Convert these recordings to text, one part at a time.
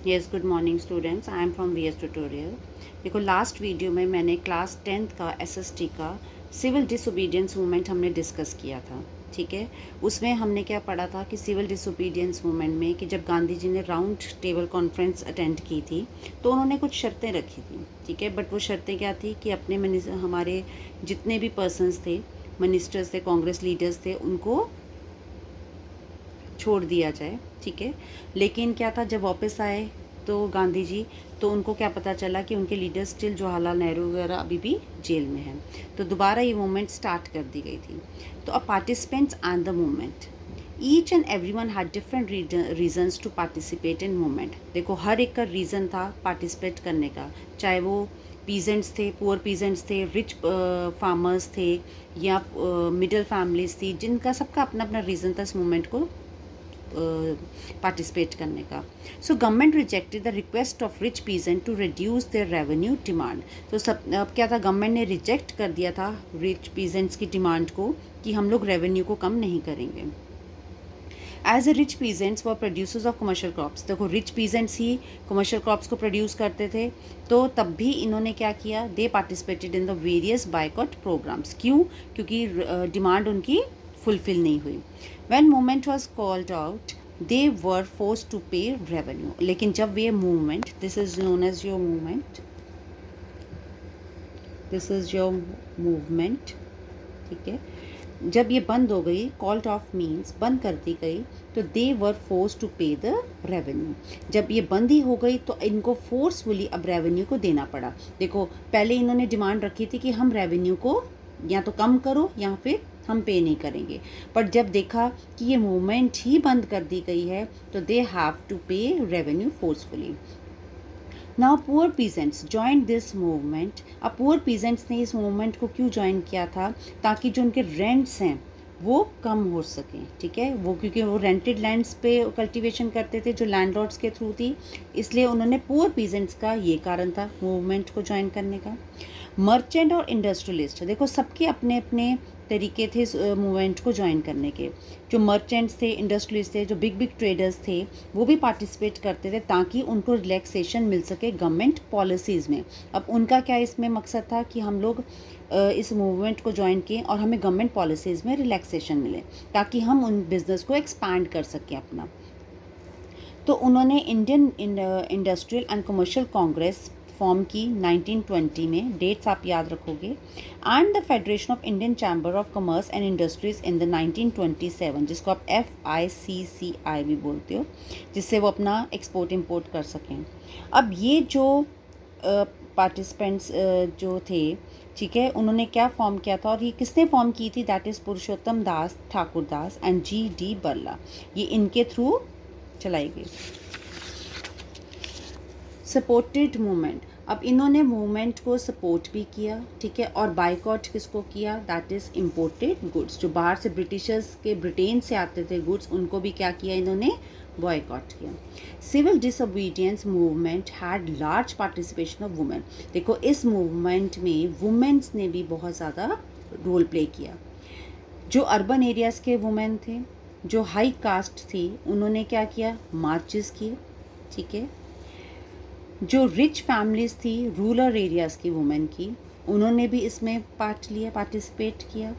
Yes, good morning students. I am from VS tutorial. देखो, last video में मैंने class 10th का SST का सिविल डिसोबीडियंस मूवमेंट हमने डिस्कस किया था। ठीक है, उसमें हमने क्या पढ़ा था कि सिविल डिसोबीडियंस मूवमेंट में कि जब गांधी जी ने राउंड टेबल कॉन्फ्रेंस अटेंड की थी तो उन्होंने कुछ शर्तें रखी थी। ठीक है, बट वो शर्तें क्या थी कि अपने हमारे जितने भी पर्सनस थे, मिनिस्टर्स थे, कांग्रेस लीडर्स थे, उनको छोड़ दिया जाए। ठीक है, लेकिन क्या था, जब वापस आए तो गांधी जी, तो उनको क्या पता चला कि उनके लीडर स्टिल जवाहरलाल नेहरू वगैरह अभी भी जेल में हैं। तो दोबारा ये मूवमेंट स्टार्ट कर दी गई थी। तो अब participants and the movement, each and every one had different reasons to participate in movement. देखो, हर एक का रीज़न था पार्टिसिपेट करने का, चाहे वो पीजेंट्स थे, पुअर पीजेंट्स थे, रिच फार्मर्स थे, या मिडिल फैमिलीज थी, जिनका सबका अपना अपना रीज़न था इस मूवमेंट को पार्टिसिपेट करने का। So government rejected the request of rich peasant to reduce their revenue demand. तो सब अब क्या था, गवर्नमेंट ने रिजेक्ट कर दिया था रिच पीजेंट्स की डिमांड को कि हम लोग रेवेन्यू को कम नहीं करेंगे। एज ए रिच पीजेंट्स व प्रोड्यूसर्स ऑफ कमर्शियल क्रॉप्स, देखो रिच पीजेंट्स ही कमर्शियल क्रॉप्स को प्रोड्यूस करते थे, तो तब भी इन्होंने क्या किया, they participated in the various boycott programs. क्यों? क्योंकि डिमांड उनकी फुलफिल नहीं हुई। When movement was called out they were forced to pay revenue. लेकिन जब ये movement, this is known as your movement, this is your movement, ठीक है, जब ये बंद हो गई, कॉल्ड ऑफ मीन्स बंद कर दी गई, तो दे वर फोर्स टू पे द रेवेन्यू। जब ये बंद ही हो गई तो इनको फोर्सफुली अब रेवेन्यू को देना पड़ा। देखो, पहले इन्होंने डिमांड रखी थी कि हम रेवेन्यू को या तो कम करो या फिर हम पे नहीं करेंगे, पर जब देखा कि ये मूवमेंट ही बंद कर दी गई है तो they have to pay revenue forcefully. Now poor peasants join this movement. अब पुअर पीजेंट्स ने इस मूवमेंट को क्यों ज्वाइन किया था? ताकि जो उनके रेंट्स हैं वो कम हो सकें। ठीक है, वो क्योंकि वो रेंटेड लैंड्स पे कल्टीवेशन करते थे जो लैंडलॉर्ड्स के थ्रू थी, इसलिए उन्होंने पुअर पीजेंट्स का ये कारण था मूवमेंट को ज्वाइन करने का। मर्चेंट और इंडस्ट्रियलिस्ट, देखो सबके अपने अपने तरीके थे इस मूवमेंट को ज्वाइन करने के। जो मर्चेंट्स थे, इंडस्ट्रियलिस्ट थे, जो बिग बिग ट्रेडर्स थे, वो भी पार्टिसिपेट करते थे ताकि उनको रिलैक्सेशन मिल सके गवर्नमेंट पॉलिसीज़ में। अब उनका क्या इसमें मकसद था कि हम लोग इस मूवमेंट को ज्वाइन किए और हमें गवर्नमेंट पॉलिसीज़ में रिलैक्सेशन मिले ताकि हम उन बिज़नेस को एक्सपैंड कर सकें अपना। तो उन्होंने Indian industrial and commercial Congress form की 1920 में, डेट्स आप याद रखोगे, and the federation of Indian chamber of commerce and industries in the 1927, जिसको आप FICCI भी बोलते हो, जिससे वो अपना एक्सपोर्ट इंपोर्ट कर सकें। अब ये जो पार्टिसिपेंट्स जो थे, ठीक है, उन्होंने क्या फॉर्म किया था और ये किसने फॉर्म की थी? That is Purushottam Das Thakurdas and GD बर्ला। ये इनके थ्रू चलाई गई। सपोर्टेड मूवमेंट, अब इन्होंने मूवमेंट को सपोर्ट भी किया, ठीक है, और बाइकॉट किसको किया? That is imported goods. जो बाहर से ब्रिटिशर्स के, ब्रिटेन से आते थे गुड्स, उनको भी क्या किया इन्होंने? बॉयकॉट किया। Civil disobedience movement had large participation of women. देखो, इस मूवमेंट में वुमेन्स ने भी बहुत ज़्यादा रोल प्ले किया। जो अर्बन एरियाज़ के वुमेन थे, जो हाई कास्ट थी, उन्होंने क्या किया? मार्चेस किए, ठीक है। जो रिच फैमिलीज थी, रूरल एरियाज़ की वुमेन की, उन्होंने भी इसमें पार्ट लिया, पार्टिसिपेट किया।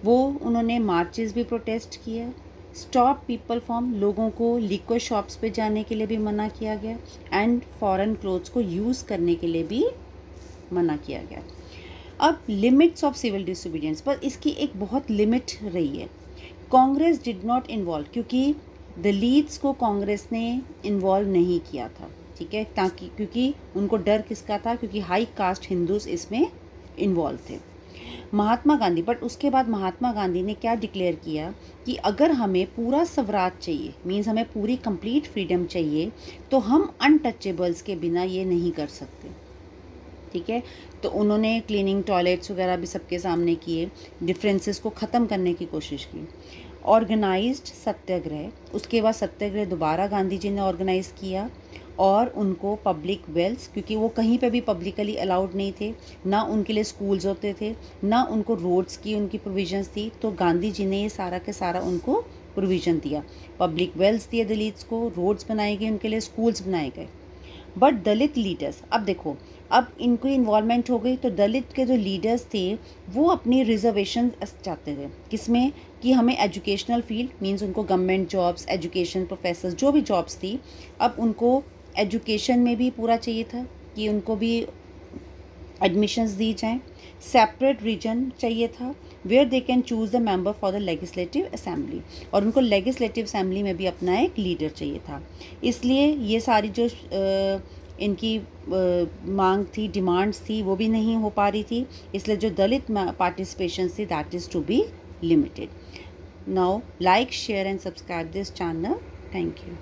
वो उन्होंने मार्चेस भी प्रोटेस्ट किया। स्टॉप पीपल फ्रॉम, लोगों को लिक्विड शॉप्स पे जाने के लिए भी मना किया गया, एंड फॉरेन क्लोथ्स को यूज़ करने के लिए भी मना किया गया। अब लिमिट्स ऑफ सिविल डिसोबीडियंस, पर इसकी एक बहुत लिमिट रही है। कांग्रेस डिड नॉट इन्वॉल्व, क्योंकि दलित्स को कांग्रेस ने इन्वॉल्व नहीं किया था, ठीक है, ताकि क्योंकि उनको डर किसका था? क्योंकि हाई कास्ट हिंदूज इसमें इन्वॉल्व थे। महात्मा गांधी, बट उसके बाद महात्मा गांधी ने क्या डिक्लेयर किया कि अगर हमें पूरा स्वराज चाहिए, मीन्स हमें पूरी कंप्लीट फ्रीडम चाहिए, तो हम अनटचेबल्स के बिना ये नहीं कर सकते, ठीक है। तो उन्होंने क्लीनिंग टॉयलेट्स वगैरह भी सबके सामने किए, डिफरेंसेस को ख़त्म करने की कोशिश की। ऑर्गेनाइज्ड सत्याग्रह, उसके बाद सत्याग्रह दोबारा गांधी जी ने ऑर्गेनाइज किया, और उनको पब्लिक वेल्स, क्योंकि वो कहीं पे भी पब्लिकली अलाउड नहीं थे, ना उनके लिए स्कूल्स होते थे, ना उनको रोड्स की उनकी प्रोविजंस थी, तो गांधी जी ने ये सारा के सारा उनको प्रोविज़न दिया, पब्लिक वेल्स दिए दलित्स को, रोड्स बनाए गए उनके लिए, स्कूल्स बनाए गए। बट दलित लीडर्स, अब देखो, अब इनको इन्वॉल्वमेंट हो गई तो दलित के जो लीडर्स थे वो अपनी रिजर्वेशन चाहते थे, किसमें, कि हमें एजुकेशनल फील्ड मींस उनको गवर्नमेंट जॉब्स, एजुकेशन प्रोफेसर्स जो भी जॉब्स थी, अब उनको एजुकेशन में भी पूरा चाहिए था कि उनको भी एडमिशन्स दी जाएँ। सेपरेट रीजन चाहिए था where they can choose the member for the legislative assembly, और उनको लेजिस्लेटिव असेंबली में भी अपना एक लीडर चाहिए था। इसलिए ये सारी जो इनकी मांग थी, डिमांड्स थी, वो भी नहीं हो पा रही थी, इसलिए जो दलित पार्टिसिपेशन थी that is to be limited. Now like, share and subscribe this channel. Thank you.